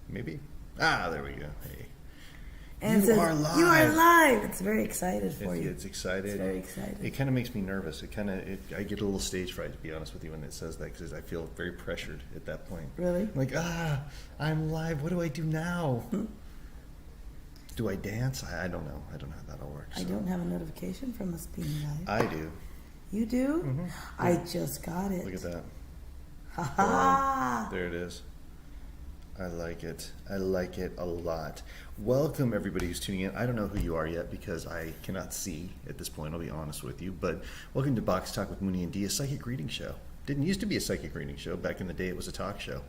Maybe. Ah, there we go. Hey. And You are live. You are live. It's very excited for you. It's excited. It's very excited. It kind of makes me nervous. I get a little stage fright, to be honest with you, when it says that, because I feel very pressured at that point. Really? I'm like, I'm live. What do I do now? Do I dance? I don't know. I don't know how that all works. I don't have a notification from us being live. I do. You do? Mm-hmm. I just got it. Look at that. Ha ha! There it is. I like it. I like it a lot. Welcome, everybody who's tuning in. I don't know who you are yet because I cannot see at this point, I'll be honest with you. But welcome to Box Talk with Moonie Dee, a psychic reading show. Didn't used to be a psychic reading show. Back in the day, it was a talk show.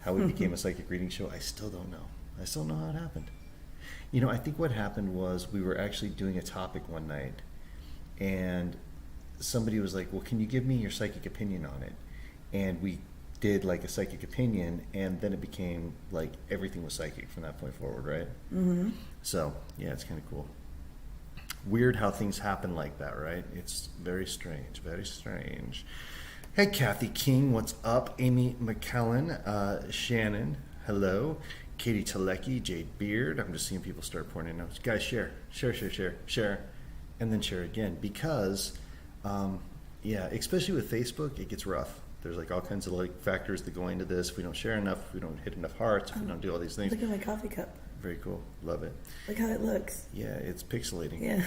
How it became a psychic reading show, I still don't know. I still don't know how it happened. You know, I think what happened was we were actually doing a topic one night, and somebody was like, well, can you give me your psychic opinion on it? And we did like a psychic opinion, and then it became like everything was psychic from that point forward, right? Mm-hmm. So yeah, it's kind of cool. Weird how things happen like that, right? It's very strange, very strange. Hey, Kathy King, what's up? Amy McKellen, Shannon, hello. Katie Telecki, Jade Beard. I'm just seeing people start pouring in notes. Guys, share, and then share again, because yeah, especially with Facebook, it gets rough. There's like all kinds of like factors that go into this. If we don't share enough, if we don't hit enough hearts, if we don't do all these things. Look at my coffee cup. Very cool. Love it. Look how it looks. Yeah, it's pixelating. Yeah.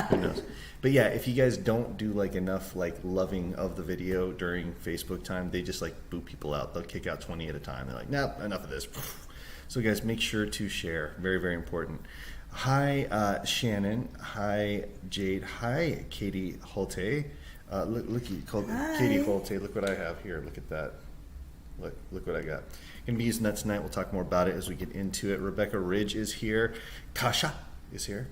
Who knows? But yeah, if you guys don't do like enough like loving of the video during Facebook time, they just like boot people out. They'll kick out 20 at a time. They're like, nope, enough of this. So guys, make sure to share. Very, very important. Hi, Shannon. Hi, Jade. Hi, Katie Holte. Look, Katie Holte. Look what I have here. Look at that. Look what I got. Gonna be using that tonight. We'll talk more about it as we get into it. Rebecca Ridge is here. Kasha is here.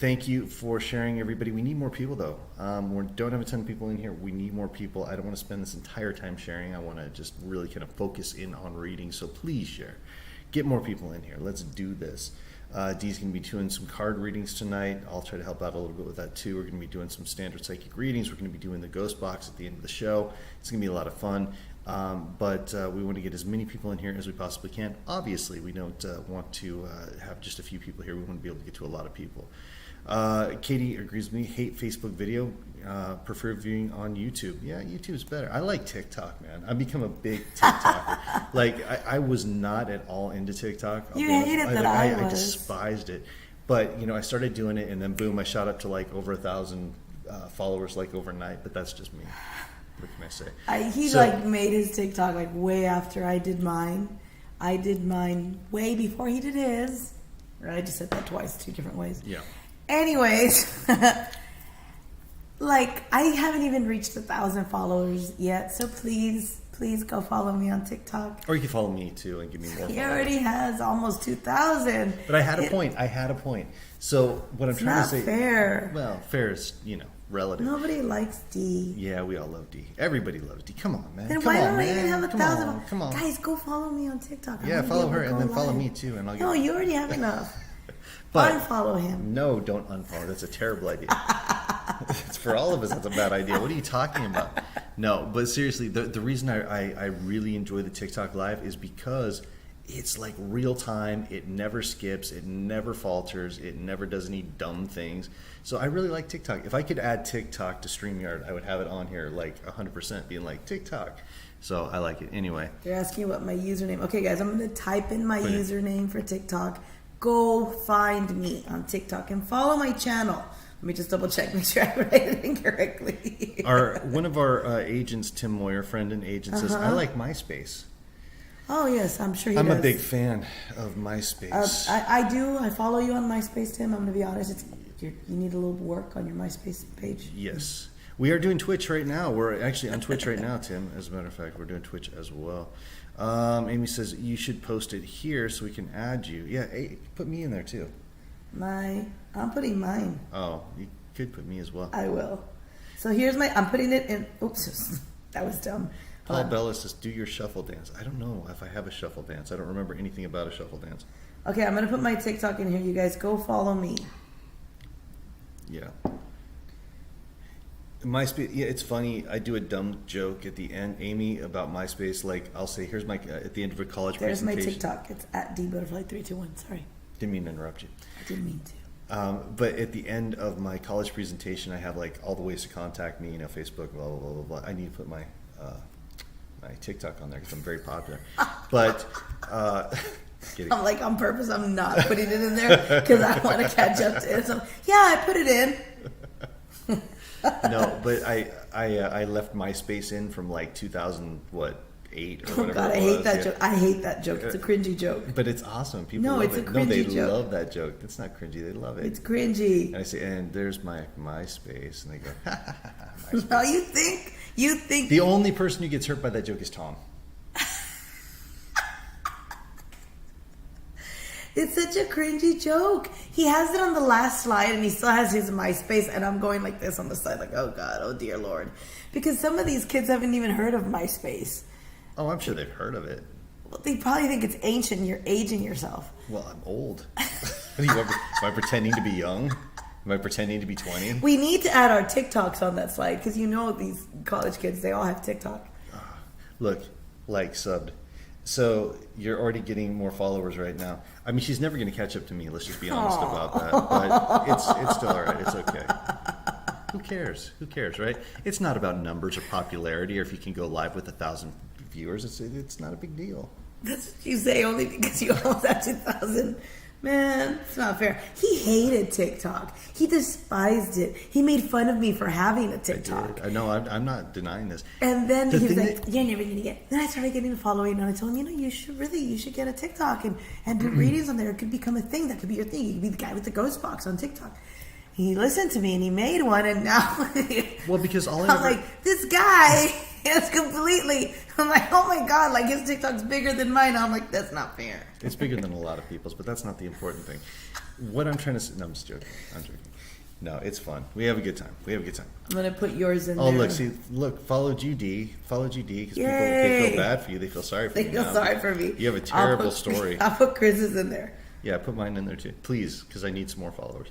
Thank you for sharing, everybody. We need more people, though. We don't have a ton of people in here. We need more people. I don't want to spend this entire time sharing. I want to just really kind of focus in on reading. So please share. Get more people in here. Let's do this. Dee's going to be doing some card readings tonight. I'll try to help out a little bit with that too. We're going to be doing some standard psychic readings. We're going to be doing the ghost box at the end of the show. It's going to be a lot of fun. But we want to get as many people in here as we possibly can. Obviously, we don't want to have just a few people here. We want to be able to get to a lot of people. Katie agrees with me. Hate Facebook video. Prefer viewing on YouTube. Yeah, YouTube's better. I like TikTok, man. I've become a big TikToker. Like, I was not at all into TikTok. You hated that I was. I despised it. But, you know, I started doing it, and then boom, I shot up to like over 1,000 followers like overnight. But that's just me. What can I say? He like made his TikTok like way after I did mine. I did mine way before he did his. Right? I just said that twice, two different ways. Yeah. Anyways, like I haven't even reached 1,000 followers yet, so please go follow me on TikTok. Or you can follow me too and give me more followers. He already has almost 2,000. But I had a point. So what I'm trying to say. It's not fair. Well, fair is, you know, relative. Nobody likes D. Yeah, we all love D. Everybody loves D. Come on, man. Then Come why on, don't I man. even have 1,000? Come on. Guys, go follow me on TikTok. Yeah, follow her and then follow me too, and I'll get. No, you already have enough. But unfollow him. No, don't unfollow. That's a terrible idea. It's for all of us. That's a bad idea. What are you talking about? No, but seriously, the reason I really enjoy the TikTok live is because it's like real time. It never skips. It never falters. It never does any dumb things. So I really like TikTok. If I could add TikTok to StreamYard, I would have it on here like 100%, being like TikTok. So I like it. Anyway. They're asking what my username. Okay, guys, I'm going to type in my username for TikTok. Go find me on TikTok and follow my channel. Let me just double check, make sure I write it in correctly. One of our agents, Tim Moyer, friend and agent, says, I like MySpace. Oh, yes, I'm sure he does. I'm a big fan of MySpace. I do. I follow you on MySpace, Tim. I'm going to be honest. You need a little work on your MySpace page. Yes. We are doing Twitch right now. We're actually on Twitch right now, Tim. As a matter of fact, we're doing Twitch as well. Amy says, you should post it here so we can add you. Yeah, hey, put me in there too. I'm putting mine. Oh, you could put me as well. I will. So here's I'm putting it in. Oops, that was dumb. Paul Bella says, do your shuffle dance. I don't know if I have a shuffle dance. I don't remember anything about a shuffle dance. Okay, I'm going to put my TikTok in here. You guys go follow me. Yeah. MySpace, yeah, it's funny. I do a dumb joke at the end, Amy, about MySpace. Like, I'll say, here's my, at the end of a college There's my presentation. TikTok. It's at dbutterfly321. Sorry. Didn't mean to interrupt you. I didn't mean to. But at the end of my college presentation, I have like all the ways to contact me, Facebook, blah, blah, blah, blah, blah. I need to put my TikTok on there because I'm very popular. But, I'm like, on purpose, I'm not putting it in there because I want to catch up to it. So, yeah, I put it in. No, but I left MySpace in from like 2008 or whatever. Oh God, I hate that joke. I hate that joke. It's a cringy joke. But it's awesome. People No, love it's a it. cringy No, they joke. love that joke. It's not cringy. They love it. It's cringy. And I say, and there's my MySpace, and they go, ha ha ha, ha, MySpace. No, you think The only person who gets hurt by that joke is Tom. it's such a cringy joke. He has it on the last slide, and he still has his MySpace, and I'm going like this on the side, like, oh God, oh dear Lord, because some of these kids haven't even heard of MySpace. Oh, I'm sure they've heard of it. Well, they probably think it's ancient. You're aging yourself. Well, I'm old. Am I pretending to be young? Am I pretending to be 20? We need to add our TikToks on that slide because these college kids, they all have TikTok. Look, like, subbed. So you're already getting more followers right now. I mean, she's never going to catch up to me. Let's just be honest about that. But it's still all right. It's okay. Who cares? Who cares, right? It's not about numbers or popularity or if you can go live with 1,000 viewers. It's not a big deal. That's what you say only because you almost have 2,000. Man, it's not fair. He hated TikTok. He despised it. He made fun of me for having a TikTok. I know. I'm not denying this. And then The he was thing like, "You're never gonna get." Then I started getting a following, and I told him, you should get a TikTok and do readings on there. It could become a thing. That could be your thing. You could be the guy with the ghost box on TikTok. He listened to me and he made one, and now Well, because all I'm like, this guy is completely. I'm like, oh my God, like his TikTok's bigger than mine. I'm like, that's not fair. It's bigger than a lot of people's, but that's not the important thing. What I'm trying to say, no, I'm just joking. I'm joking. No, it's fun. We have a good time. I'm gonna put yours in Oh, there. look, follow GD because people, they feel bad for you. They feel sorry for you. They feel sorry for me. You have a terrible story. I'll put Chris's in there. Yeah, put mine in there too, please, because I need some more followers.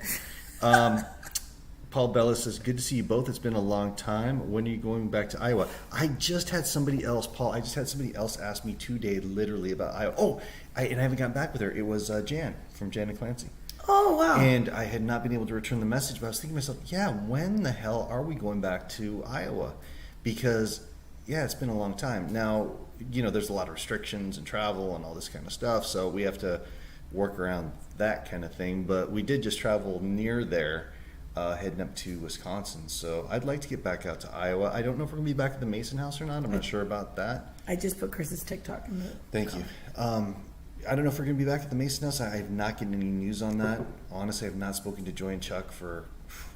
Paul Bella says, good to see you both. It's been a long time. When are you going back to Iowa? I just had somebody else ask me today literally about Iowa. Oh, and I haven't gotten back with her. It was Jan from Jan and Clancy. Oh, wow. And I had not been able to return the message, but I was thinking to myself, yeah, when the hell are we going back to Iowa? Because, yeah, it's been a long time. Now, there's a lot of restrictions and travel and all this kind of stuff, so we have to work around that kind of thing. But we did just travel near there, heading up to Wisconsin. So I'd like to get back out to Iowa. I don't know if we're going to be back at the Mason House or not. I'm not sure about that. I just put Chris's TikTok in the Thank you. I don't know if we're going to be back at the Mason House. I have not gotten any news on that. Honestly, I have not spoken to Joy and Chuck for,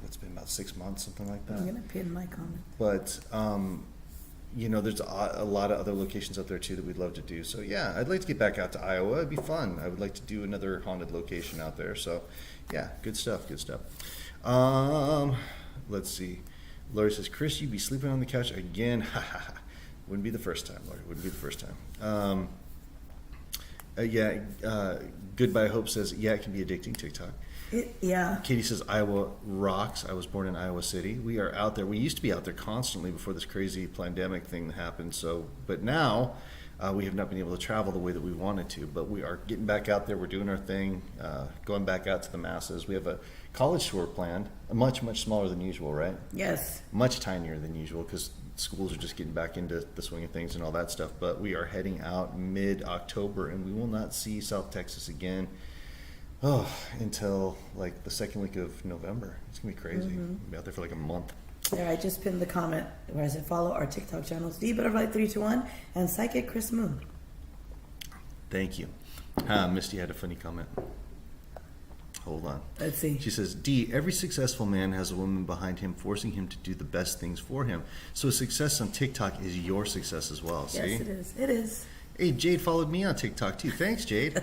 it's been about 6 months, something like that. I'm going to pin my comment. But, there's a lot of other locations out there too that we'd love to do. So yeah, I'd like to get back out to Iowa. It'd be fun. I would like to do another haunted location out there. So yeah, good stuff. Let's see. Lori says, Chris, you'd be sleeping on the couch again. Wouldn't be the first time, Lori. Wouldn't be the first time. Goodbye Hope says, yeah, it can be addicting, TikTok. Yeah. Katie says, Iowa rocks. I was born in Iowa City. We are out there. We used to be out there constantly before this crazy pandemic thing happened. But now we have not been able to travel the way that we wanted to. But we are getting back out there. We're doing our thing, going back out to the masses. We have a college tour planned, much, much smaller than usual, right? Yes. Much tinier than usual because schools are just getting back into the swing of things and all that stuff. But we are heading out mid-October, and we will not see South Texas again until like the second week of November. It's gonna be crazy. We'll be out there for like a month. There, I just pinned the comment where I said follow our TikTok channels, dbutterfly321 and Psychic Chris Moon. Thank you. Misty had a funny comment. Hold on. Let's see. She says, D, every successful man has a woman behind him forcing him to do the best things for him. So success on TikTok is your success as well. See? Yes, it is. It is. Hey, Jade followed me on TikTok too. Thanks, Jade.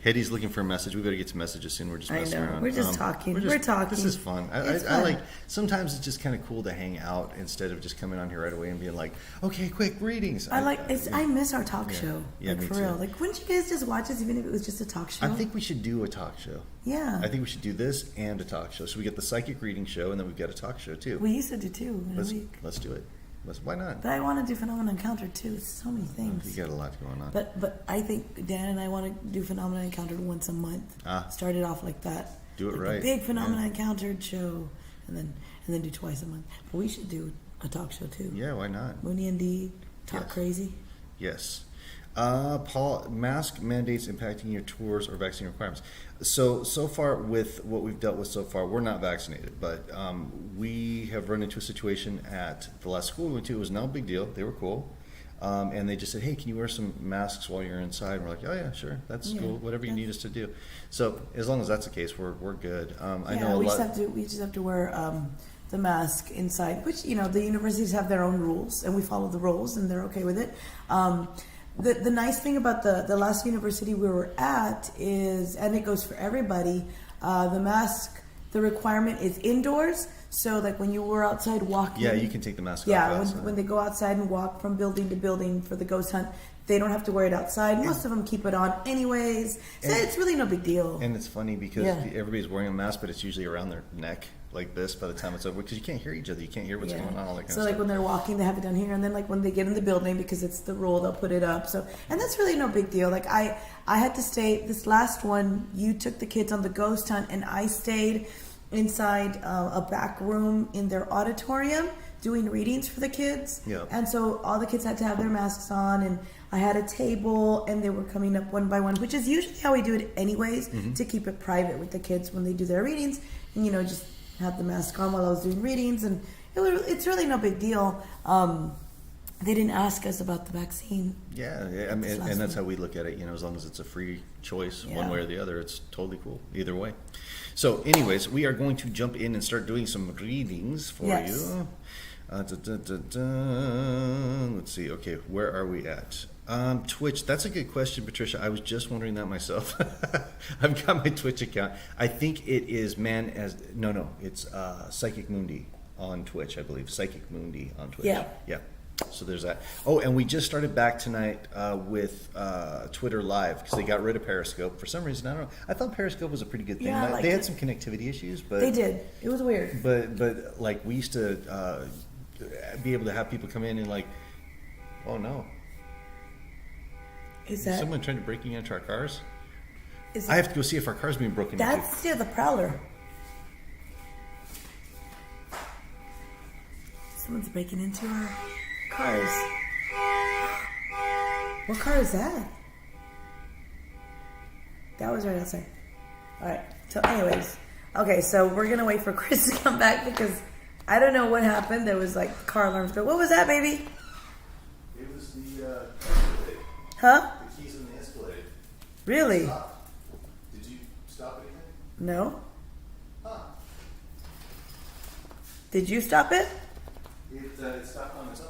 Hetty's looking for a message. We better get some messages soon. We're just messing around. We're just talking. We're talking. This is fun. I like. Sometimes it's just kind of cool to hang out instead of just coming on here right away and being like, "Okay, quick readings." I miss our talk show. Yeah, like, me for too. real. Like, wouldn't you guys just watch us even if it was just a talk show? I think we should do a talk show. Yeah. I think we should do this and a talk show. So we get the psychic reading show, and then we've got a talk show too. We used to do two in a Let's week. do it. Why not? But I want to do Phenomena Encounter too. It's so many things. You got a lot going on. But I think Dan and I want to do Phenomena Encountered once a month. Start it off like that. Do it like right. A big Phenomena Encountered show, and then do twice a month. But we should do a talk show too. Yeah, why not? Moonie Dee talk crazy. Yes. Paul, mask mandates impacting your tours or vaccine requirements. So far with what we've dealt with so far, we're not vaccinated, but we have run into a situation at the last school we went to. It was no big deal. They were cool. And they just said, hey, can you wear some masks while you're inside? And we're like, oh yeah, sure. That's cool. Whatever you need us to do. So as long as that's the case, we're good. I know we just have to wear the mask inside, which, the universities have their own rules, and we follow the rules, and they're okay with it. The nice thing about the last university we were at is, and it goes for everybody, the mask, the requirement is indoors. So like when you were outside walking. Yeah, you can take the mask off. Yeah, when they go outside and walk from building to building for the ghost hunt, they don't have to wear it outside. Most of them keep it on anyways. So it's really no big deal. And it's funny because everybody's wearing a mask, but it's usually around their neck like this by the time it's over, because you can't hear each other. You can't hear what's going on. All that kind of stuff. So like when they're walking, they have it down here, and then like when they get in the building, because it's the rule, they'll put it up. So, and that's really no big deal. Like I had to stay, this last one, you took the kids on the ghost hunt, and I stayed inside a back room in their auditorium doing readings for the kids. Yep. And so all the kids had to have their masks on, and I had a table, and they were coming up one by one, which is usually how we do it anyways, to keep it private with the kids when they do their readings, and just have the mask on while I was doing readings, and it's really no big deal. They didn't ask us about the vaccine. Yeah, I mean, and that's how we look at it. As long as it's a free choice, one way or the other, it's totally cool either way. So, anyways, we are going to jump in and start doing some readings for you. Let's see. Okay, where are we at? Twitch. That's a good question, Patricia. I was just wondering that myself. I've got my Twitch account. I think it is it's Psychic Moonie on Twitch, I believe. Psychic Moonie on Twitch. Yeah. So there's that. Oh, and we just started back tonight with Twitter Live, because they got rid of Periscope for some reason. I don't know. I thought Periscope was a pretty good thing. Yeah, they had some connectivity issues, but they did. It was weird. But like we used to be able to have people come in and like, oh no. Is someone trying to break into our cars? I have to go see if our car's being broken into. That's the Prowler. Someone's breaking into our cars. What car is that? That was right outside. Alright, so anyways. Okay, so we're going to wait for Chris to come back, because I don't know what happened. There was like car alarms. But what was that, baby? It was the Escalade. Huh? The keys in the Escalade. Really? Did you stop anything? No. Huh. Did you stop it? It stopped on its own.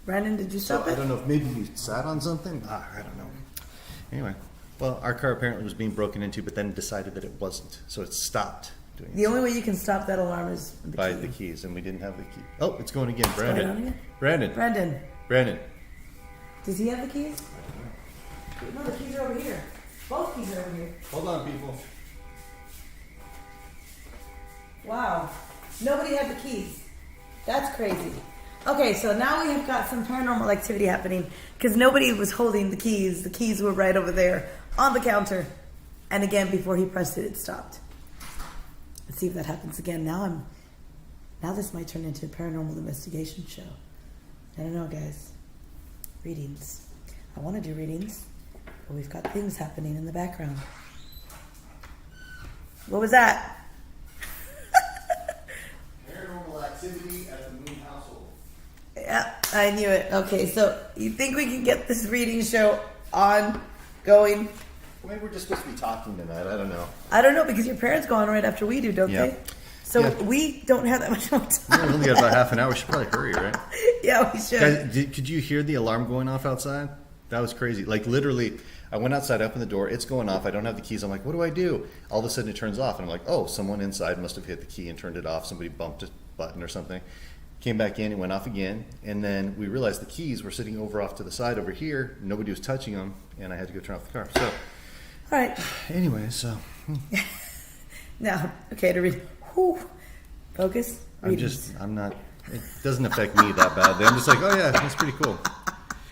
Brandon, did you stop it? I don't know if maybe you sat on something. I don't know. Anyway, well, our car apparently was being broken into, but then decided that it wasn't, so it stopped doing it. The only way you can stop that alarm is by the keys, and we didn't have the key. Oh, it's going again, Brandon. Going on again? Brandon. Does he have the keys? No, the keys are over here. Both keys are over here. Hold on, people. Wow. Nobody had the keys. That's crazy. Okay, so now we have got some paranormal activity happening, because nobody was holding the keys. The keys were right over there on the counter. And again, before he pressed it, it stopped. Let's see if that happens again. Now this might turn into a paranormal investigation show. I don't know, guys. Readings. I want to do readings, but we've got things happening in the background. What was that? Paranormal activity at the Moon household. Yeah, I knew it. Okay, so you think we can get this reading show on going? Well, maybe we're just supposed to be talking tonight. I don't know. I don't know, because your parents go on right after we do, don't they? So we don't have that much more time. We only got about half an hour. We should probably hurry, right? Yeah, we should. Guys, could you hear the alarm going off outside? That was crazy. Like literally, I went outside, opened the door, it's going off. I don't have the keys. I'm like, what do I do? All of a sudden it turns off. And I'm like, oh, someone inside must have hit the key and turned it off. Somebody bumped a button or something. Came back in, it went off again. And then we realized the keys were sitting over off to the side over here. Nobody was touching them. And I had to go turn off the car. So, All right. anyway, so. Now, okay, to read. Whew. Focus. I'm not, it doesn't affect me that badly. I'm just like, oh yeah, that's pretty cool.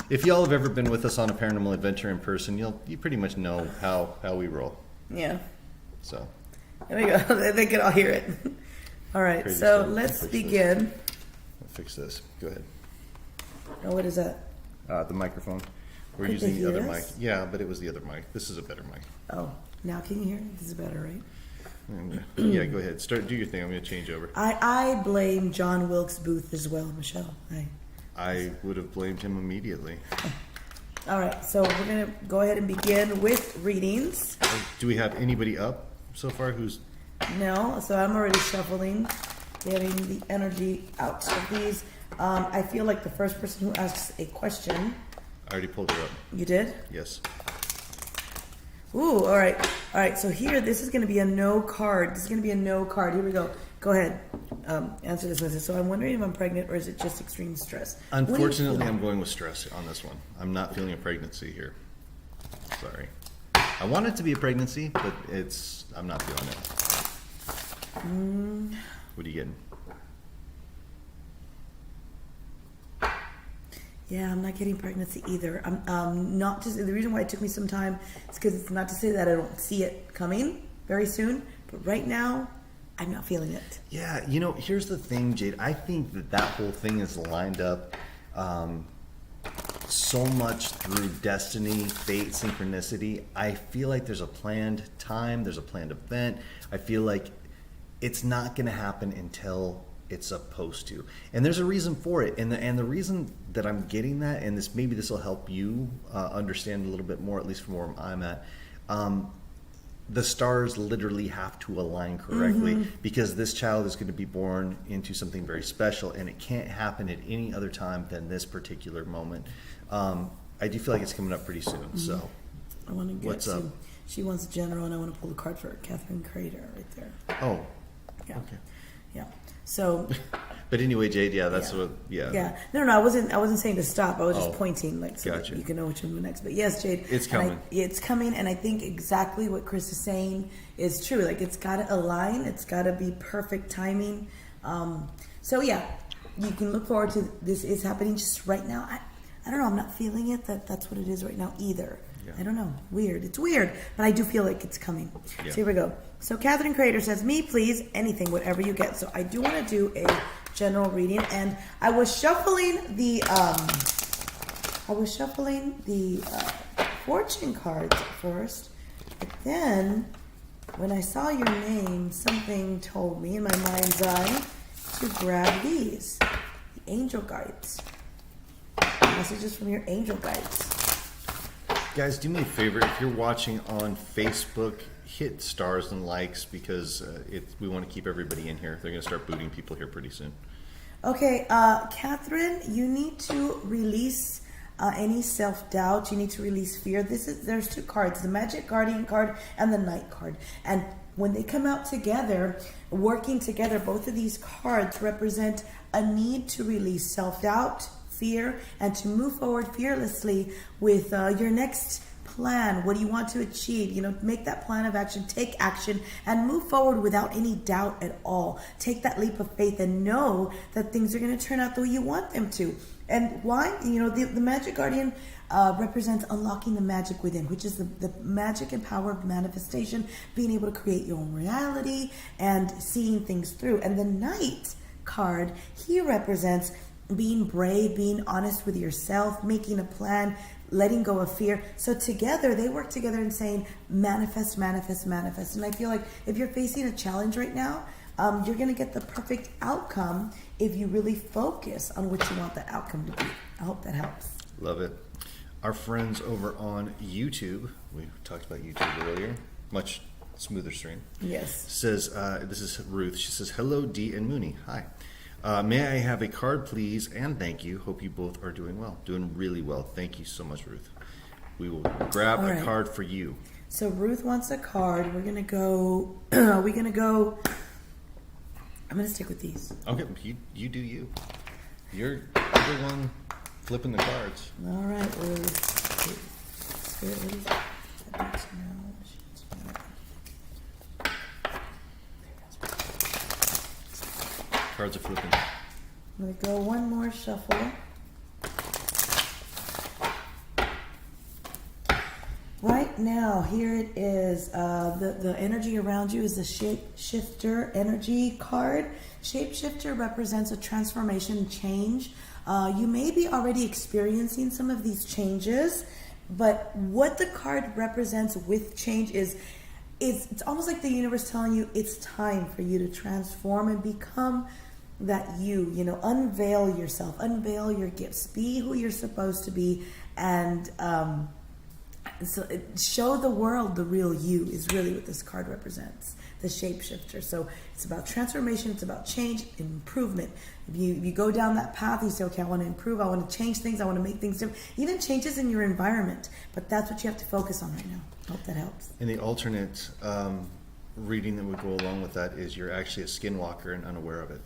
If y'all have ever been with us on a paranormal adventure in person, you pretty much know how we roll. Yeah. So. There we go. They can all hear it. All right, Crazy so stuff. let's Fix begin. I'll fix this. Go ahead. Oh, what is that? The microphone. We're Could using they the other hear mic. us? Yeah, but it was the other mic. This is a better mic. Oh, now can you hear it? This is better, right? Yeah, go ahead. Do your thing. I'm going to change over. I blame John Wilkes Booth as well, Michelle. I would have blamed him immediately. All right, so we're going to go ahead and begin with readings. Do we have anybody up so far who's... No, so I'm already shuffling, getting the energy out of these. I feel like the first person who asks a question. I already pulled her up. You did? Yes. Ooh, all right. All right, so here, this is going to be a no card. This is going to be a no card. Here we go. Go ahead. Answer this message. So I'm wondering if I'm pregnant or is it just extreme stress? Unfortunately, I'm going with stress on this one. I'm not feeling a pregnancy here. Sorry. I want it to be a pregnancy, but I'm not feeling it. What are you getting? Yeah, I'm not getting pregnancy either. I'm not just, the reason why it took me some time is because it's not to say that I don't see it coming very soon, but right now, I'm not feeling it. Yeah, here's the thing, Jade. I think that whole thing is lined up so much through destiny, fate, synchronicity. I feel like there's a planned time, there's a planned event. I feel like it's not going to happen until it's supposed to, and there's a reason for it. And the reason that I'm getting that, and maybe this will help you understand a little bit more, at least from where I'm at. The stars literally have to align correctly because this child is going to be born into something very special, and it can't happen at any other time than this particular moment. I do feel like it's coming up pretty soon. So, I want to get what's up? She wants a general, and I want to pull the card for Catherine Crater right there. Oh, yeah, okay, yeah. So, but anyway, Jade, that's what. Yeah. No, I wasn't saying to stop. I was just pointing, like, so gotcha. that you can know what you're doing next. But yes, Jade, it's coming. It's coming, and I think exactly what Chris is saying is true. Like, it's got to align. It's got to be perfect timing. So yeah, you can look forward to this is happening just right now. I don't know. I'm not feeling it. That's what it is right now either. Yeah. I don't know. Weird. It's weird, but I do feel like it's coming. Yeah. So here we go. So Catherine Crater says, me, please, anything, whatever you get. So I do want to do a general reading, and I was shuffling the fortune cards first, but then when I saw your name, something told me in my mind's eye to grab these, the angel guides. Messages from your angel guides. Guys, do me a favor. If you're watching on Facebook, hit stars and likes because we want to keep everybody in here. They're going to start booting people here pretty soon. Okay, Catherine, you need to release any self-doubt. You need to release fear. There's two cards, the Magic Guardian card and the Knight card. And when they come out together, working together, both of these cards represent a need to release self-doubt, fear, and to move forward fearlessly with your next plan. What do you want to achieve? Make that plan of action, take action, and move forward without any doubt at all. Take that leap of faith and know that things are going to turn out the way you want them to. And why? The Magic Guardian represents unlocking the magic within, which is the magic and power of manifestation, being able to create your own reality and seeing things through. And the Knight card, he represents being brave, being honest with yourself, making a plan, letting go of fear. So together, they work together and saying, manifest, manifest, manifest. And I feel like if you're facing a challenge right now, you're going to get the perfect outcome if you really focus on what you want that outcome to be. I hope that helps. Love it. Our friends over on YouTube, we talked about YouTube earlier, much smoother stream. Yes. Says, this is Ruth. She says, hello, Dee and Moonie. Hi. May I have a card, please, and thank you. Hope you both are doing well. Doing really well. Thank you so much, Ruth. We will grab All a right. card for you. So Ruth wants a card. We're gonna go. Are we gonna go? I'm gonna stick with these. Okay, you do you. You're the one flipping the cards. All right, Ruth. Spirit, what is that? Cards are flipping. I'm gonna go one more shuffle. Right now, here it is. The energy around you is the Shapeshifter energy card. Shapeshifter represents a transformation, change. You may be already experiencing some of these changes, but what the card represents with change is it's almost like the universe telling you it's time for you to transform and become that you unveil yourself, unveil your gifts, be who you're supposed to be, and so show the world the real you is really what this card represents, the shapeshifter. So it's about transformation, it's about change, improvement. If you go down that path, you say, okay, I want to improve, I want to change things, I want to make things different, even changes in your environment. But that's what you have to focus on right now. Hope that helps. And the alternate reading that would go along with that is you're actually a skinwalker and unaware of it.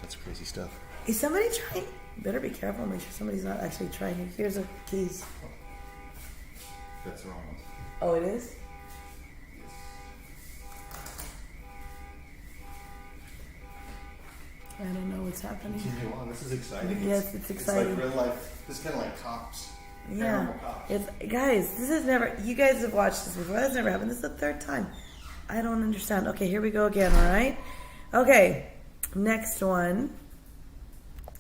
That's crazy stuff. Is somebody trying? Better be careful, make sure somebody's not actually trying. Here's the keys. That's the wrong one. Oh, it is? I don't know what's happening. Continue on. This is exciting. Yes, it's exciting. It's like real life. This is kind of like Cops. Yeah. Paranormal Cops. It's, guys, this has never, you guys have watched this before. That's never happened. This is the third time. I don't understand. Okay, here we go again, all right? Okay, next one.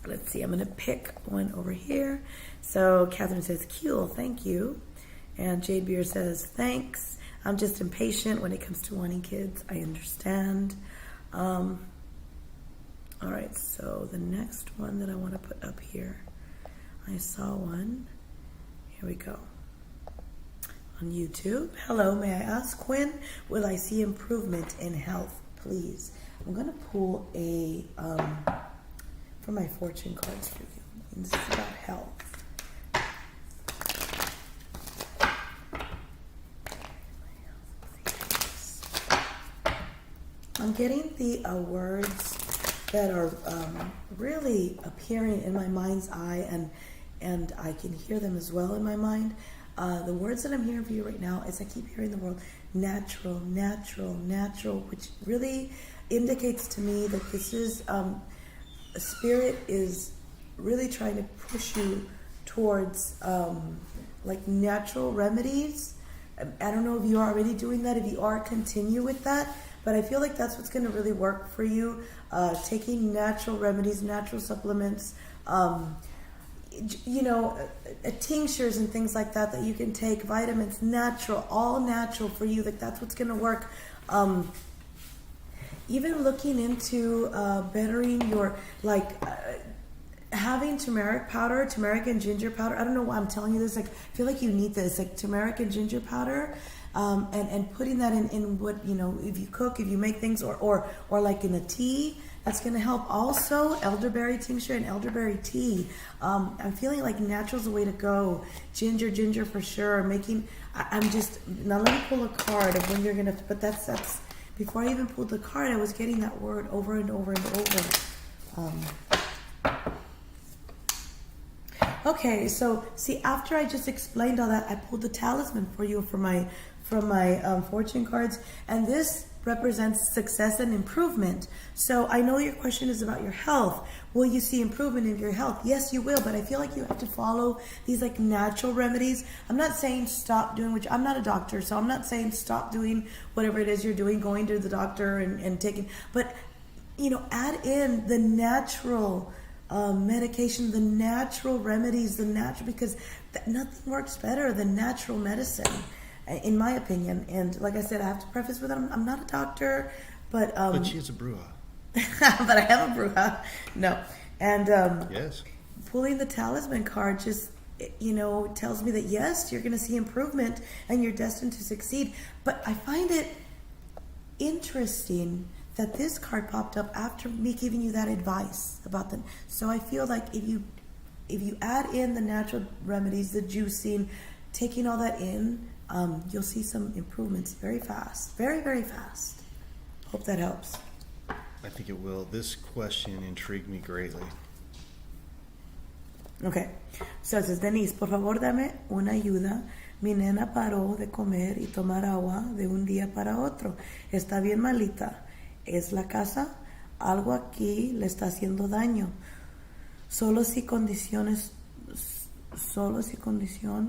Let's see, I'm going to pick one over here. So Catherine says, cool, thank you. And Jade Beer says, thanks. I'm just impatient when it comes to wanting kids. I understand. All right, so the next one that I want to put up here, I saw one. Here we go. On YouTube. Hello, may I ask when will I see improvement in health, please? I'm going to pull a, for my fortune cards for you. And this is about health. I'm getting the words that are really appearing in my mind's eye, and I can hear them as well in my mind. The words that I'm hearing for you right now is I keep hearing the word natural, natural, natural, which really indicates to me that this is a spirit is really trying to push you towards like natural remedies. I don't know if you're already doing that. If you are, continue with that. But I feel like that's what's going to really work for you. Taking natural remedies, natural supplements, tinctures and things like that that you can take, vitamins, natural, all natural for you. Like that's what's going to work. Even looking into bettering your, having turmeric powder, turmeric and ginger powder. I don't know why I'm telling you this. Like, I feel like you need this, like turmeric and ginger powder. And putting that in what, if you cook, if you make things, or like in a tea, that's going to help. Also, elderberry tincture and elderberry tea. I'm feeling like natural's the way to go. Ginger for sure. Now let me pull a card of when you're going to, but that's, before I even pulled the card, I was getting that word over and over and over. Okay, so see, after I just explained all that, I pulled the talisman for you from my fortune cards, and this represents success and improvement. So I know your question is about your health. Will you see improvement in your health? Yes, you will, but I feel like you have to follow these like natural remedies. I'm not saying stop doing I'm not a doctor, so I'm not saying stop doing whatever it is you're doing, going to the doctor and taking, but add in the natural medication, the natural remedies, because nothing works better than natural medicine, in my opinion. And like I said, I have to preface with I'm not a doctor, but she is a bruja. but I am a bruja. No, and yes, pulling the talisman card tells me that yes, you're going to see improvement and you're destined to succeed. But I find it interesting that this card popped up after me giving you that advice about them. So I feel like if you add in the natural remedies, the juicing, taking all that in, you'll see some improvements very fast, very, very fast. Hope that helps. I think it will. This question intrigued me greatly. Okay, so it says, Denise, por favor dame una ayuda. Mi nena paró de comer y tomar agua de un día para otro. Está bien malita. ¿Es la casa? Algo aquí le está haciendo daño. Solo si condición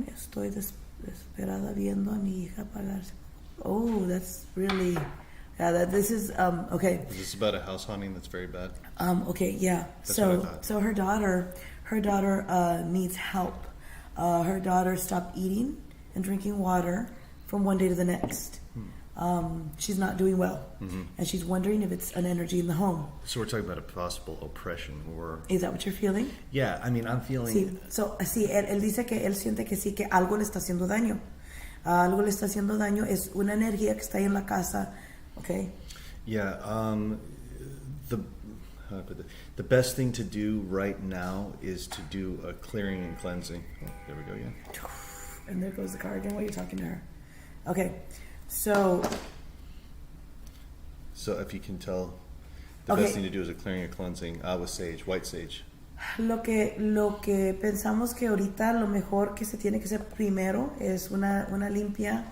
estoy desesperada viendo a mi hija pagarse. Oh, that's really... Yeah, this is okay. Is this about a house haunting that's very bad? Okay, yeah. That's what I thought. So her daughter needs help. Her daughter stopped eating and drinking water from one day to the next. She's not doing well, and she's wondering if it's an energy in the home. So we're talking about a possible oppression, or Is that what you're feeling? yeah. I mean, I'm feeling. Sí. So, sí, él dice que él siente que sí, que algo le está haciendo daño. Algo le está haciendo daño. Es una energía que está ahí en la casa. Okay. Yeah. The best thing to do right now is to do a clearing and cleansing. Oh, there we go. Yeah. And there goes the card again while you're talking to her. Okay. So if you can tell, the best thing to do is a clearing and cleansing with sage, white sage. Lo que pensamos que ahorita lo mejor que se tiene que hacer primero es una limpia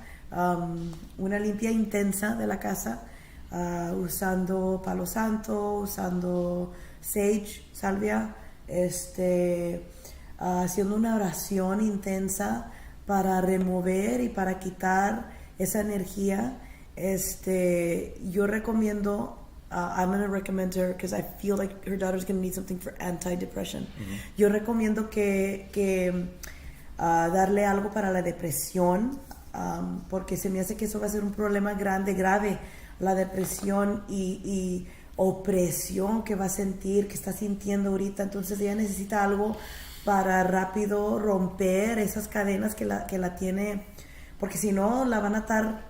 intensa de la casa, usando palo santo, usando sage, salvia, haciendo una oración intensa para remover y para quitar esa energía. Yo recomiendo, I'm going to recommend her because I feel like her daughter's going to need something for anti-depression. Yo recomiendo que darle algo para la depresión, porque se me hace que eso va a ser un problema grave, la depresión y opresión que va a sentir, que está sintiendo ahorita. Entonces ella necesita algo para rápido romper esas cadenas que la tiene, porque si no la van a atar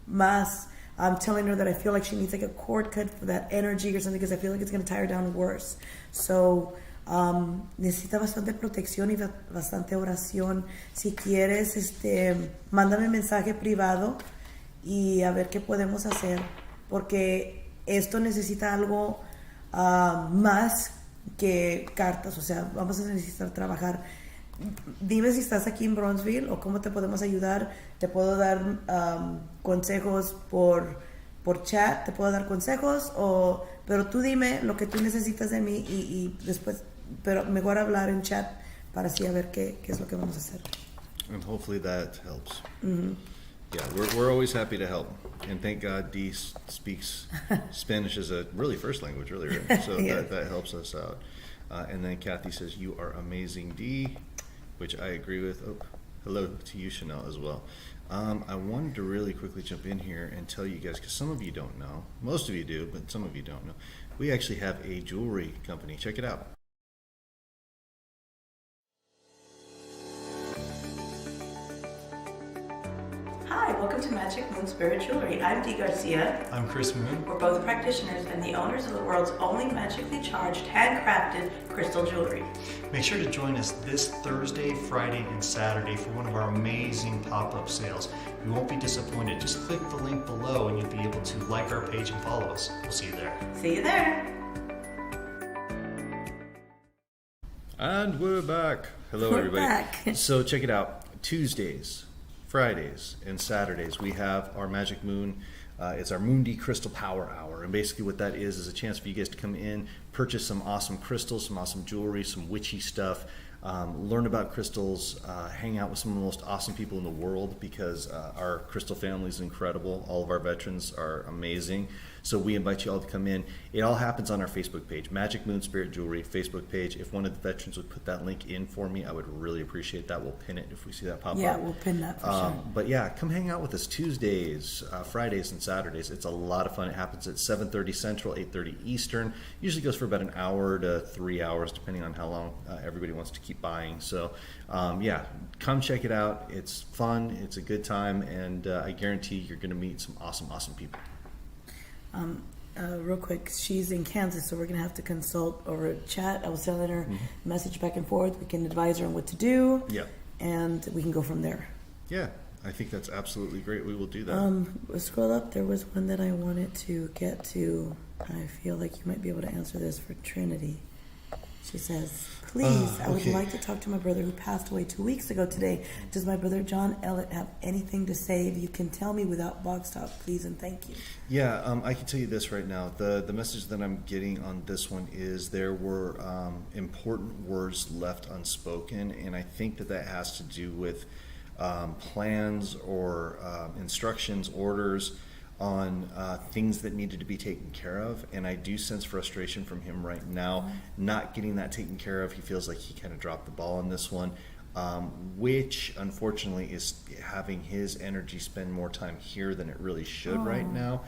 más. I'm telling her that I feel like she needs like a cord cut for that energy or something, because I feel like it's going to tie her down worse. So necesita bastante protección y bastante oración. Si quieres, mándame mensaje privado y a ver qué podemos hacer, porque esto necesita algo más que cartas. O sea, vamos a necesitar trabajar. Dime si estás aquí en Bronzeville o cómo te podemos ayudar. Te puedo dar consejos por chat, te puedo dar consejos, pero tú dime lo que tú necesitas de mí y después, pero mejor hablar en chat para así a ver qué es lo que vamos a hacer. And hopefully that helps. Yeah, we're always happy to help, and thank God Dee speaks Spanish as a really first language, really, right? So Yeah. that helps us out. And then Kathy says, "You are amazing, Dee," which I agree with. Oh, hello to you, Chanel, as well. I wanted to really quickly jump in here and tell you guys, because some of you don't know, most of you do, but some of you don't know, we actually have a jewelry company. Check it out. Hi, welcome to Magic Moon Spirit Jewelry. I'm Dee Garcia. I'm Chris Moon. We're both practitioners and the owners of the world's only magically charged, handcrafted crystal jewelry. Make sure to join us this Thursday, Friday, and Saturday for one of our amazing pop-up sales. You won't be disappointed. Just click the link below and you'll be able to like our page and follow us. We'll see you there. See you there. And we're back. Hello, We're everybody. back. So check it out. Tuesdays, Fridays, and Saturdays, we have our Magic Moon. It's our Moonie Dee Crystal Power Hour. And basically what that is a chance for you guys to come in, purchase some awesome crystals, some awesome jewelry, some witchy stuff, learn about crystals, hang out with some of the most awesome people in the world, because our crystal family is incredible. All of our veterans are amazing. So we invite you all to come in. It all happens on our Facebook page, Magic Moon Spirit Jewelry Facebook page. If one of the veterans would put that link in for me, I would really appreciate that. We'll pin it if we see that pop up. Yeah, we'll pin that for sure. But yeah, come hang out with us Tuesdays, Fridays, and Saturdays. It's a lot of fun. It happens at 7:30 Central, 8:30 Eastern. Usually goes for about an hour to 3 hours, depending on how long everybody wants to keep buying. So yeah, come check it out. It's fun. It's a good time, and I guarantee you're going to meet some awesome people. Real quick, she's in Kansas, so we're going to have to consult over chat. I was telling her, message back and forth. We can advise her on what to do, and we can go from there. Yeah, I think that's absolutely great. We will do that. Scroll up. There was one that I wanted to get to. I feel like you might be able to answer this for Trinity. She says, please, I would like to talk to my brother who passed away 2 weeks ago today. Does my brother John Ellett have anything to say? If you can tell me without box talk, please and thank you. Yeah, I can tell you this right now. The message that I'm getting on this one is there were important words left unspoken, and I think that has to do with plans or instructions, orders on things that needed to be taken care of. And I do sense frustration from him right now, not getting that taken care of. He feels like he kind of dropped the ball on this one, which unfortunately is having his energy spend more time here than it really should right now.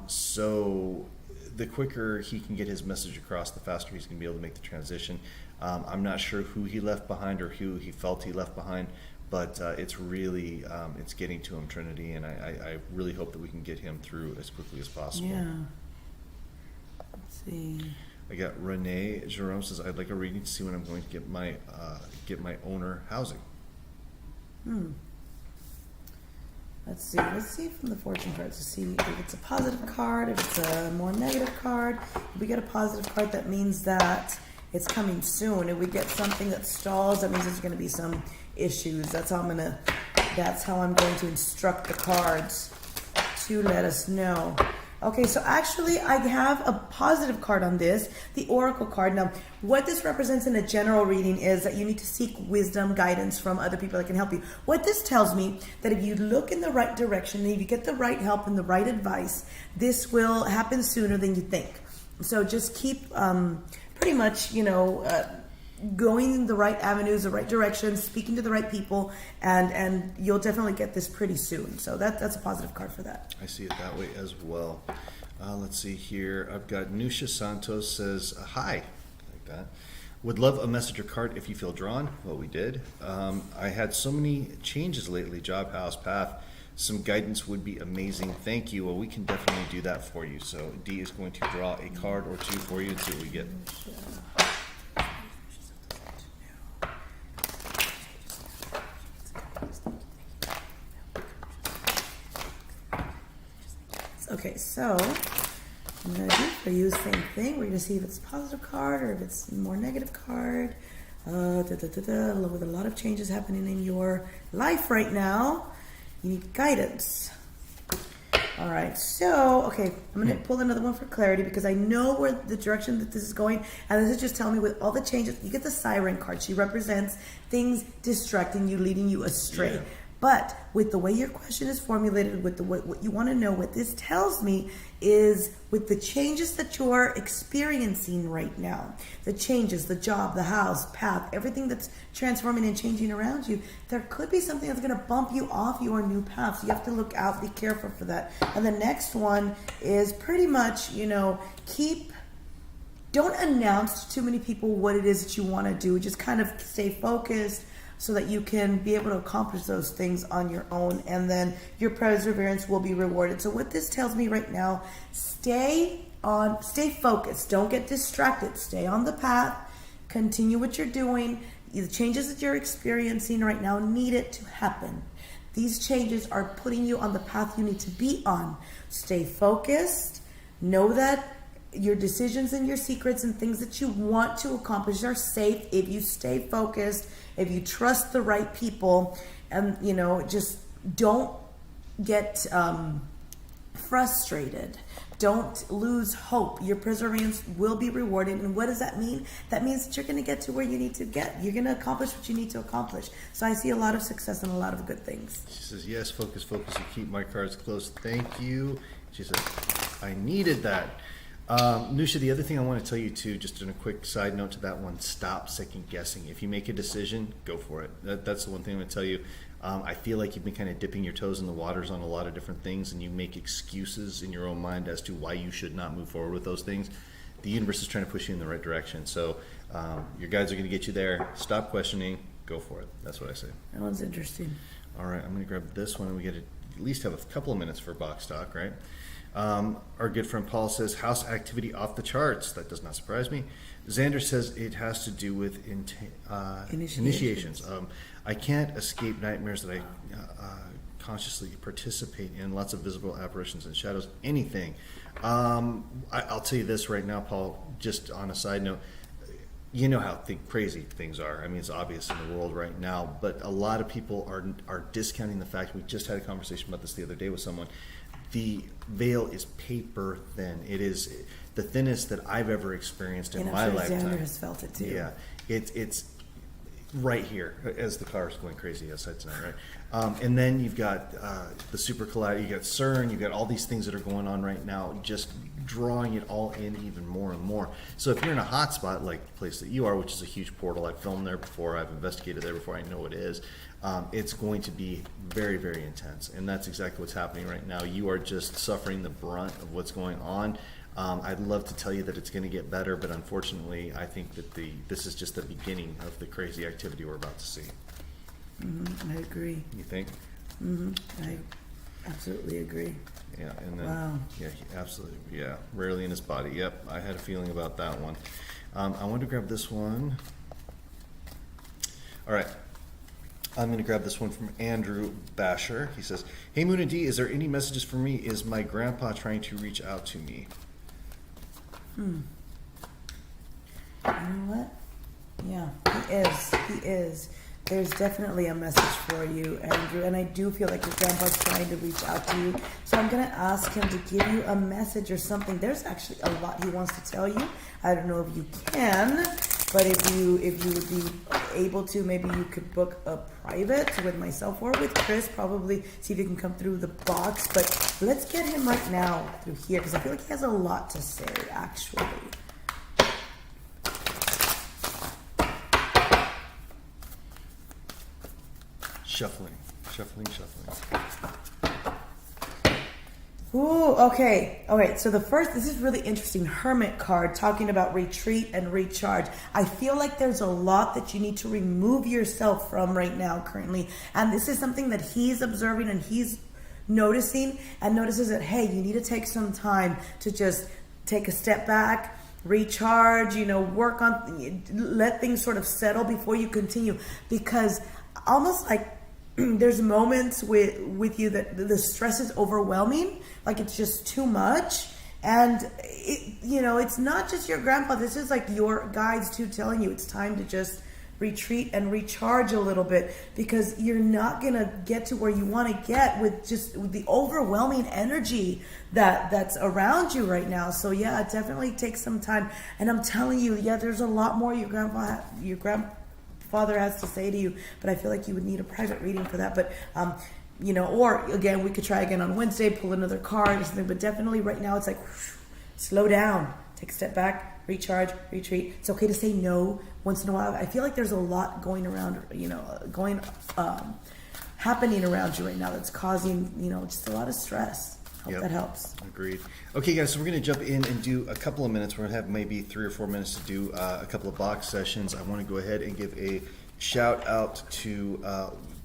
So the quicker he can get his message across, the faster he's going to be able to make the transition. I'm not sure who he left behind or who he felt he left behind, but it's really it's getting to him, Trinity, and I really hope that we can get him through as quickly as possible. Yeah. Let's see. I got Renee Jerome says, I'd like a reading to see when I'm going to get my owner housing. Let's see from the fortune cards to see if it's a positive card, if it's a more negative card. If we get a positive card, that means that it's coming soon. If we get something that stalls, that means there's going to be some issues. That's how I'm going to instruct the cards to let us know. Okay, so actually I have a positive card on this, the Oracle card. Now, what this represents in a general reading is that you need to seek wisdom, guidance from other people that can help you. What this tells me, that if you look in the right direction, and if you get the right help and the right advice, this will happen sooner than you think. So just keep pretty much, going in the right avenues, the right directions, speaking to the right people, and you'll definitely get this pretty soon. So that's a positive card for that. I see it that way as well. Let's see here. I've got Nusha Santos says, hi, like that. Would love a messenger card if you feel drawn. Well, we did. I had so many changes lately, job, house, path. Some guidance would be amazing. Thank you. Well, we can definitely do that for you. So Dee is going to draw a card or two for you and see what we get. Okay, so I'm going to do for you the same thing. We're going to see if it's a positive card or if it's a more negative card. With a lot of changes happening in your life right now, you need guidance. All right, so, okay, I'm going to pull another one for clarity because I know where the direction that this is going. And this is just telling me with all the changes, you get the Siren card. She represents things distracting you, leading you astray. Yeah. But with the way your question is formulated, with what you want to know, what this tells me is with the changes that you're experiencing right now, the changes, the job, the house, path, everything that's transforming and changing around you, there could be something that's going to bump you off your new path. So you have to look out, be careful for that. And the next one is pretty much, don't announce to too many people what it is that you want to do. Just kind of stay focused, so that you can be able to accomplish those things on your own, and then your perseverance will be rewarded. So what this tells me right now, stay focused. Don't get distracted. Stay on the path. Continue what you're doing. The changes that you're experiencing right now need it to happen. These changes are putting you on the path you need to be on. Stay focused. Know that your decisions and your secrets and things that you want to accomplish are safe if you stay focused, if you trust the right people, and just don't get frustrated. Don't lose hope. Your perseverance will be rewarded. And what does that mean? That means that you're going to get to where you need to get. You're going to accomplish what you need to accomplish. So I see a lot of success and a lot of good things. She says, yes, focus, and keep my cards close. Thank you. She says, I needed that. Nusha, the other thing I want to tell you too, just on a quick side note to that one, stop second guessing. If you make a decision, go for it. That's the one thing I'm going to tell you. I feel like you've been kind of dipping your toes in the waters on a lot of different things, and you make excuses in your own mind as to why you should not move forward with those things. The universe is trying to push you in the right direction. So your guides are going to get you there. Stop questioning. Go for it. That's what I say. That one's interesting. All right, I'm going to grab this one, and we get to at least have a couple of minutes for box talk, right? Our good friend Paul says, house activity off the charts. That does not surprise me. Xander says it has to do with initiations. I can't escape nightmares that I consciously participate in, lots of visible apparitions and shadows, anything. I'll tell you this right now, Paul, just on a side note. You know how crazy things are. I mean, it's obvious in the world right now, but a lot of people are discounting the fact. We just had a conversation about this the other day with someone. The veil is paper thin. It is the thinnest that I've ever experienced in my lifetime. Xander has felt it too. Yeah, it's right here as the car is going crazy outside tonight, right? And then you've got the super collider, you got CERN, you've got all these things that are going on right now, just drawing it all in even more and more. So if you're in a hot spot like the place that you are, which is a huge portal, I've filmed there before, I've investigated there before, I know it is, it's going to be very, very intense. And that's exactly what's happening right now. You are just suffering the brunt of what's going on. I'd love to tell you that it's going to get better, but unfortunately, I think that this is just the beginning of the crazy activity we're about to see. I agree. You think? I absolutely agree. Yeah, and then Wow. yeah, absolutely, yeah. Rarely in his body. Yep, I had a feeling about that one. I want to grab this one. All right. I'm going to grab this one from Andrew Basher. He says, "Hey Moonie Dee, is there any messages for me? Is my grandpa trying to reach out to me?" You know what? Yeah, he is. He is. There's definitely a message for you, Andrew, and I do feel like your grandpa's trying to reach out to you. So I'm going to ask him to give you a message or something. There's actually a lot he wants to tell you. I don't know if you can, but if you would be able to, maybe you could book a private with myself or with Chris, probably see if you can come through the box. But let's get him right now through here, because I feel like he has a lot to say, actually. Shuffling. Ooh, okay. All right. So this is really interesting. Hermit card talking about retreat and recharge. I feel like there's a lot that you need to remove yourself from right now, currently. And this is something that he's observing and he's noticing, and notices that, hey, you need to take some time to just take a step back, recharge, work on, let things sort of settle before you continue. Because almost like there's moments with you that the stress is overwhelming, like it's just too much. And it's not just your grandpa, this is like your guides too telling you it's time to just retreat and recharge a little bit, because you're not gonna get to where you want to get with the overwhelming energy that's around you right now. So yeah, definitely take some time. And I'm telling you, yeah, there's a lot more your grandfather has to say to you, but I feel like you would need a private reading for that. But or again, we could try again on Wednesday, pull another card or something. But definitely right now, it's like slow down, take a step back, recharge, retreat. It's okay to say no once in a while. I feel like there's a lot going around, happening around you right now that's causing, just a lot of stress. Hope that helps. Agreed. Okay, guys, so we're going to jump in and do a couple of minutes. We're going to have maybe 3 or 4 minutes to do a couple of box sessions. I want to go ahead and give a shout out to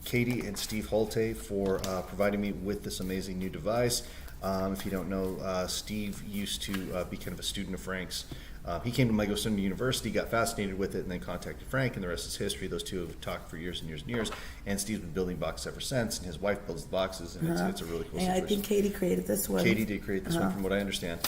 Katie and Steve Holte for providing me with this amazing new device. If you don't know, Steve used to be kind of a student of Frank's. He came to Lego Center University, got fascinated with it, and then contacted Frank, and the rest is history. Those two have talked for years and years and years, and Steve's been building boxes ever since, and his wife builds the boxes, and it's a really cool situation. And I think Katie created this one. Katie did create this one, from what I understand.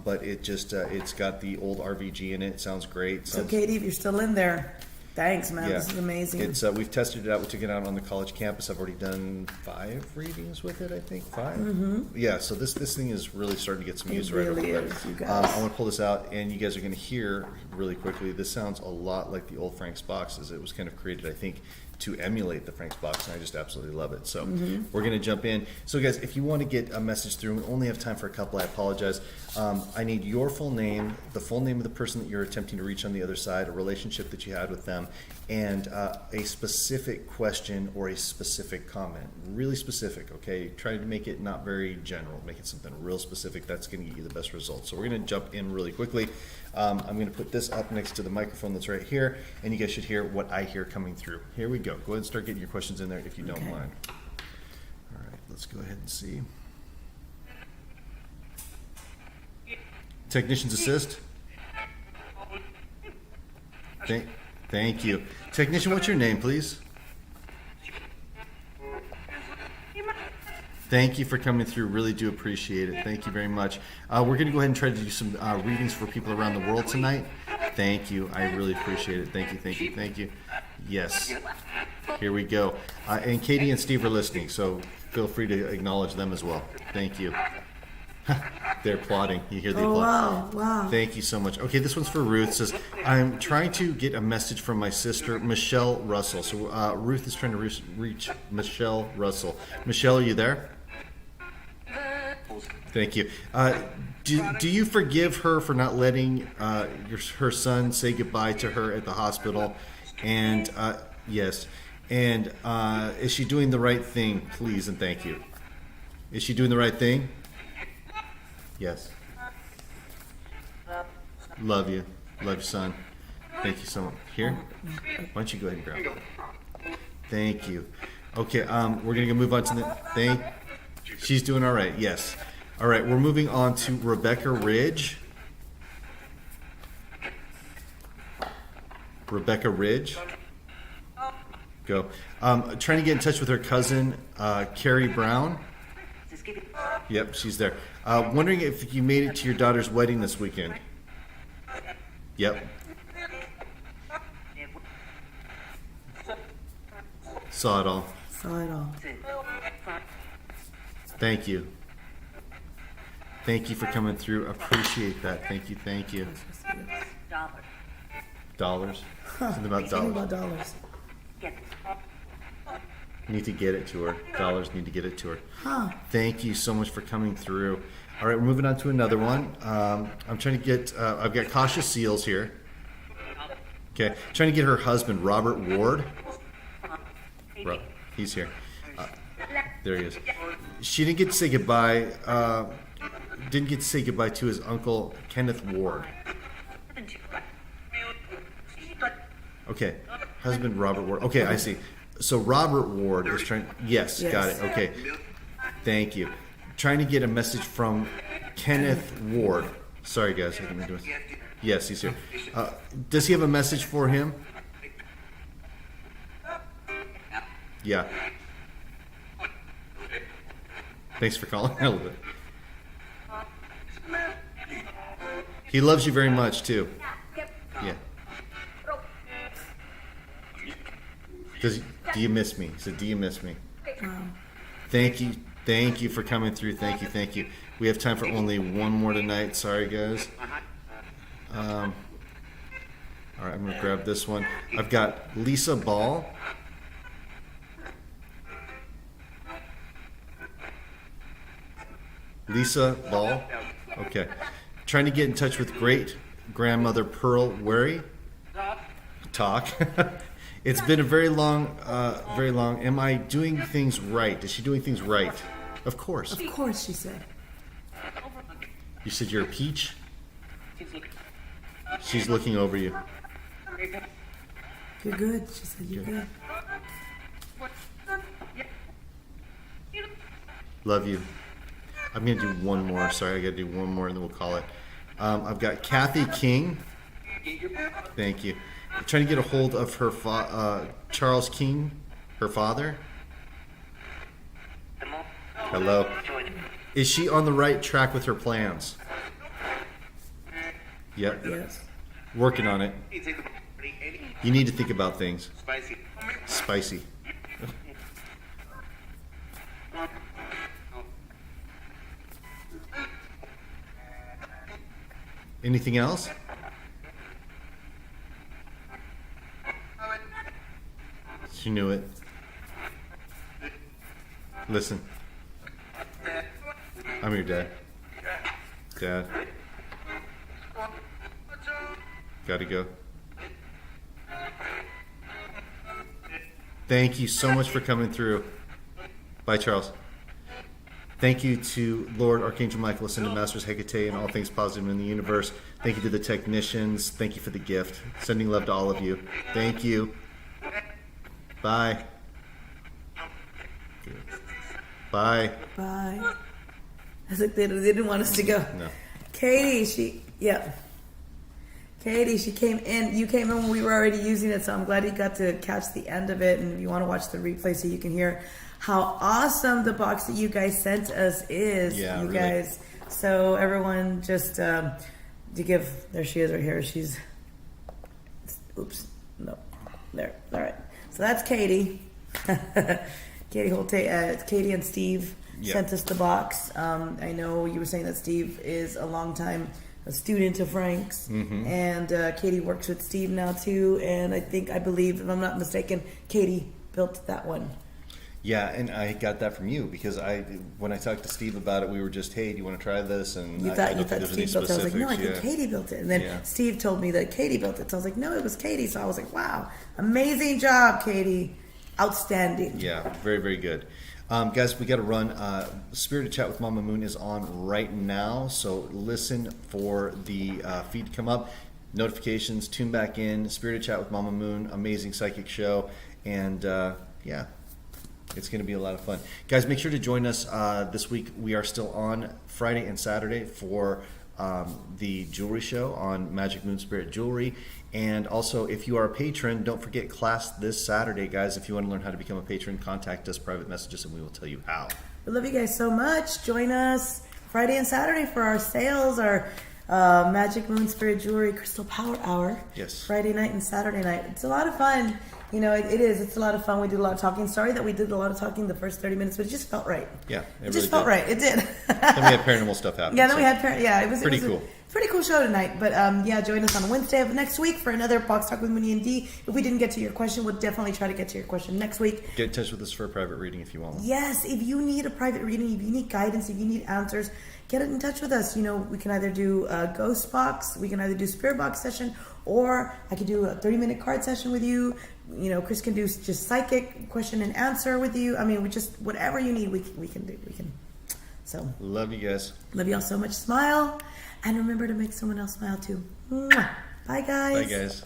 But it just, it's got the old RVG in it. It sounds great. So Katie, if you're still in there, thanks, man. Yeah. This is amazing. It's we've tested it out. We took it out on the college campus. I've already done 5 readings with it, I think. 5? Yeah, so this thing is really starting to get some use right over there. You guys. I want to pull this out, and you guys are going to hear really quickly. This sounds a lot like the old Frank's boxes. It was kind of created, I think, to emulate the Frank's box, and I just absolutely love it. So we're going to jump in. So guys, if you want to get a message through, we only have time for a couple. I apologize. I need your full name, the full name of the person that you're attempting to reach on the other side, a relationship that you had with them, and a specific question or a specific comment. Really specific, okay? Try to make it not very general. Make it something real specific. That's going to get you the best results. So we're going to jump in really quickly. I'm going to put this up next to the microphone that's right here, and you guys should hear what I hear coming through. Here we go. Go ahead and start getting your questions in there if you don't mind. All right, let's go ahead and see. Technicians assist. Thank you. Technician, what's your name, please? Thank you for coming through. Really do appreciate it. Thank you very much. We're going to go ahead and try to do some readings for people around the world tonight. Thank you. I really appreciate it. Thank you, thank you, thank you. Yes. Here we go. And Katie and Steve are listening, so feel free to acknowledge them as well. Thank you. They're applauding. You hear the applause. Wow. Thank you so much. Okay, this one's for Ruth. It says, I'm trying to get a message from my sister, Michelle Russell. So Ruth is trying to reach Michelle Russell. Michelle, are you there? Thank you. Do you forgive her for not letting her son say goodbye to her at the hospital? And yes. And is she doing the right thing? Please and thank you. Is she doing the right thing? Yes. Love you. Love you, son. Thank you so much. Here? Why don't you go ahead and grab it? Thank you. Okay, we're going to move on to the... She's doing all right, yes. All right, we're moving on to Rebecca Ridge. Rebecca Ridge. Go. Trying to get in touch with her cousin, Carrie Brown. Yep, she's there. Wondering if you made it to your daughter's wedding this weekend. Yep. Saw it all. Thank you. Thank you for coming through. Appreciate that. Thank you. Thank you. Dollars? Something about dollars. Need to get it to her. Dollars need to get it to her. Thank you so much for coming through. All right, we're moving on to another one. I'm trying to get, I've got Kasha Seals here. Okay, trying to get her husband, Robert Ward. He's here. There he is. She didn't get to say goodbye. Didn't get to say goodbye to his uncle, Kenneth Ward. Okay, husband, Robert Ward. Okay, I see. So Robert Ward is trying. Yes, got it. Okay, thank you. Trying to get a message from Kenneth Ward. Sorry, guys. I didn't do it. Yes, he's here. Does he have a message for him? Yeah. Thanks for calling. I love it. He loves you very much too. Yeah. Do you miss me? He said, do you miss me? Thank you for coming through. Thank you. We have time for only one more tonight. Sorry, guys. All right, I'm gonna grab this one. I've got Lisa Ball. Lisa Ball. Okay. Trying to get in touch with great grandmother Pearl Wary. Talk. It's been a very long. Am I doing things right? Is she doing things right? Of course. Of course, she said. You said you're a peach? She's looking over you. You're good. She said you're good. Love you. I'm going to do one more. Sorry, I got to do one more and then we'll call it. I've got Kathy King. Thank you. I'm trying to get a hold of her Charles King, her father. Hello. Is she on the right track with her plans? Yep. Yes. Working on it. You need to think about things. Spicy. Anything else? She knew it. Listen. I'm your dad. Dad. Gotta go. Thank you so much for coming through. Bye, Charles. Thank you to Lord Archangel Michael, Ascended Masters Hecate, and all things positive in the universe. Thank you to the technicians. Thank you for the gift. Sending love to all of you. Thank you. Bye. Bye. Bye. I was like, they didn't want us to go. No. Katie, she came in. You came in when we were already using it, so I'm glad you got to catch the end of it. And if you want to watch the replay so you can hear how awesome the box that you guys sent us is, Yeah, you really. guys. So everyone just to give, there she is right here. She's, oops, no, there, all right. So that's Katie. Katie Holte, Katie and Steve sent us the box. I know you were saying that Steve is a longtime student of Frank's, and Katie works with Steve now too. And I believe, if I'm not mistaken, Katie built that one. Yeah, and I got that from you because when I talked to Steve about it, we were just, hey, do you want to try this? And You thought Steve built it. I was like, no, I think Katie built it. And then Steve told me that Katie built it. So I was like, no, it was Katie. So I was like, wow, amazing job, Katie. Outstanding. Yeah, very, very good. Guys, we got to run. Spirited Chat with Mama Moon is on right now, so listen for the feed to come up. Notifications, tune back in. Spirited Chat with Mama Moon, amazing psychic show, and yeah, it's going to be a lot of fun. Guys, make sure to join us this week. We are still on Friday and Saturday for the jewelry show on Magic Moon Spirit Jewelry. And also, if you are a patron, don't forget class this Saturday, guys. If you want to learn how to become a patron, contact us, private messages, and we will tell you how. We love you guys so much. Join us Friday and Saturday for our sales, our Magic Moon Spirit Jewelry Crystal Power Hour. Yes. Friday night and Saturday night. It's a lot of fun. You know, it is. It's a lot of fun. We did a lot of talking. Sorry that we did a lot of talking the first 30 minutes, but it just felt right. Yeah, it just felt right. It did. Then we had paranormal stuff happen. Yeah, then we had it was pretty it was cool. Pretty cool show tonight. But yeah, join us on Wednesday of next week for another Box Talk with Moonie Dee. If we didn't get to your question, we'll definitely try to get to your question next week. Get in touch with us for a private reading if you want one. Yes, if you need a private reading, if you need guidance, if you need answers, get in touch with us. You know, we can either do a ghost box, we can either do spirit box session, or I could do a 30-minute card session with you. You know, Chris can do just psychic question and answer with you. I mean, we just, whatever you need, we can do. So Love you guys. love y'all so much. Smile, and remember to make someone else smile too. Mwah. Bye, guys. Bye, guys.